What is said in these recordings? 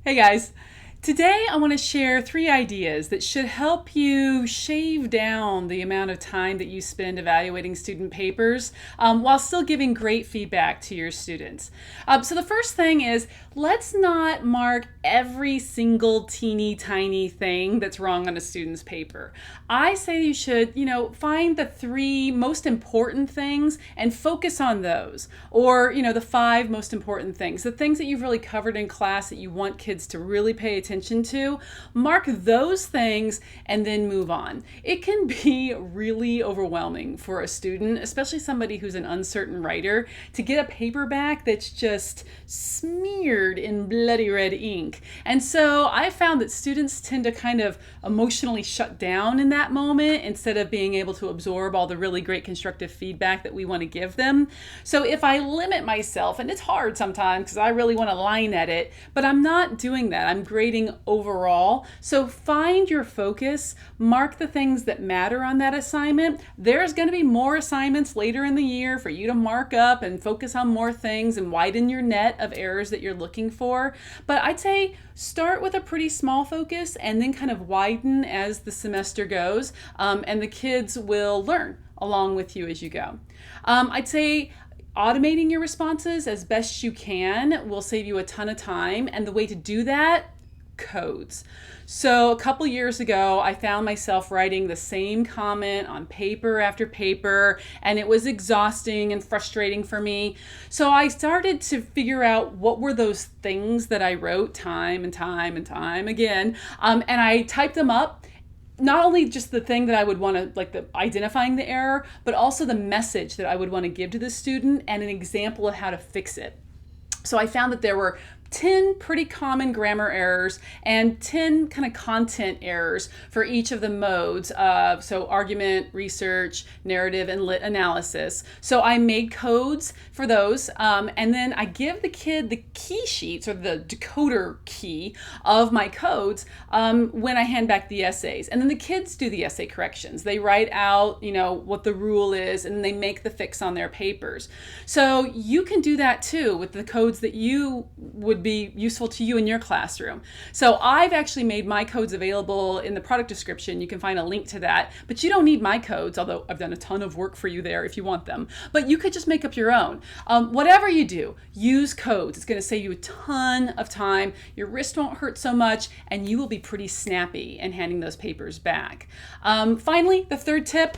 Hey guys, today I want to share 3 ideas that should help you shave down the amount of time that you spend evaluating student papers while still giving great feedback to your students. So the first thing is, let's not mark every single teeny tiny thing that's wrong on a student's paper. I say you should, find the 3 most important things and focus on those. Or, the 5 most important things, the things that you've really covered in class that you want kids to really pay attention to. Mark those things and then move on. It can be really overwhelming for a student, especially somebody who's an uncertain writer, to get a paper back that's just smeared in bloody red ink. And so I found that students tend to kind of emotionally shut down in that moment instead of being able to absorb all the really great constructive feedback that we want to give them. So if I limit myself, and it's hard sometimes because I really want to line edit, but I'm not doing that. I'm grading overall. So find your focus, mark the things that matter on that assignment. There's going to be more assignments later in the year for you to mark up and focus on more things and widen your net of errors that you're looking for. But I'd say start with a pretty small focus and then kind of widen as the semester goes, and the kids will learn along with you as you go. I'd say automating your responses as best you can will save you a ton of time, and the way to do that, codes. So a couple years ago, I found myself writing the same comment on paper after paper, and it was exhausting and frustrating for me. So I started to figure out what were those things that I wrote time and time and time again, and I typed them up. Not only just the thing that I would want to, like the identifying the error, but also the message that I would want to give to the student and an example of how to fix it. So I found that there were 10 pretty common grammar errors and 10 kind of content errors for each of the modes. So argument, research, narrative, and lit analysis. So I made codes for those, and then I give the kid the key sheets or the decoder key of my codes when I hand back the essays. And then the kids do the essay corrections. They write out, what the rule is, and they make the fix on their papers. So you can do that too with the codes that you would be useful to you in your classroom. So I've actually made my codes available in the product description. You can find a link to that, but you don't need my codes, although I've done a ton of work for you there if you want them. But you could just make up your own. Whatever you do, use codes. It's going to save you a ton of time. Your wrist won't hurt so much, and you will be pretty snappy in handing those papers back. Finally, the third tip,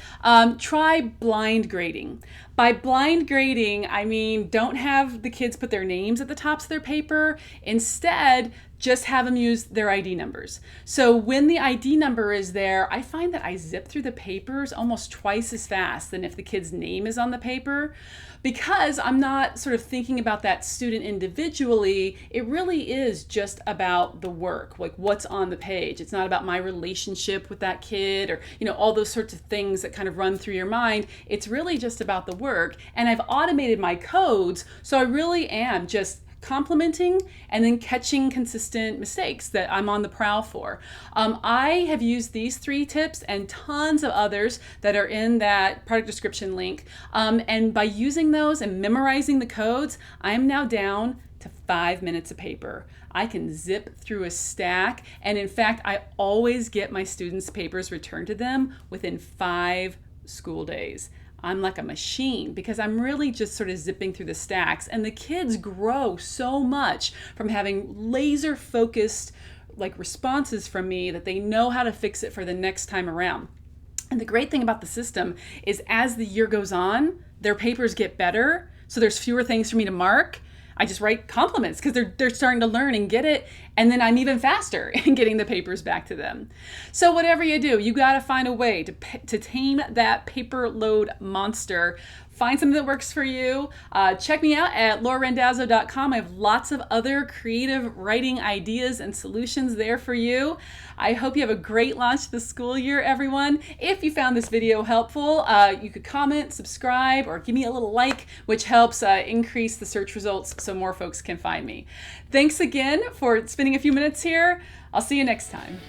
try blind grading. By blind grading, I mean don't have the kids put their names at the tops of their paper. Instead, just have them use their ID numbers. So when the ID number is there, I find that I zip through the papers almost twice as fast than if the kid's name is on the paper. Because I'm not sort of thinking about that student individually, it really is just about the work, like what's on the page. It's not about my relationship with that kid or, all those sorts of things that kind of run through your mind. It's really just about the work. And I've automated my codes, so I really am just complimenting and then catching consistent mistakes that I'm on the prowl for. I have used these 3 tips and tons of others that are in that product description link. And by using those and memorizing the codes, I'm now down to 5 minutes of paper. I can zip through a stack. And in fact, I always get my students' papers returned to them within 5 school days. I'm like a machine because I'm really just sort of zipping through the stacks, and the kids grow so much from having laser focused responses from me that they know how to fix it for the next time around. And the great thing about the system is as the year goes on, their papers get better. So there's fewer things for me to mark. I just write compliments because they're starting to learn and get it. And then I'm even faster in getting the papers back to them. So whatever you do, you got to find a way to tame that paper load monster. Find something that works for you. Check me out at laurarandazzo.com. I have lots of other creative writing ideas and solutions there for you. I hope you have a great launch to the school year, everyone. If you found this video helpful, you could comment, subscribe, or give me a little like, which helps increase the search results so more folks can find me. Thanks again for spending a few minutes here. I'll see you next time.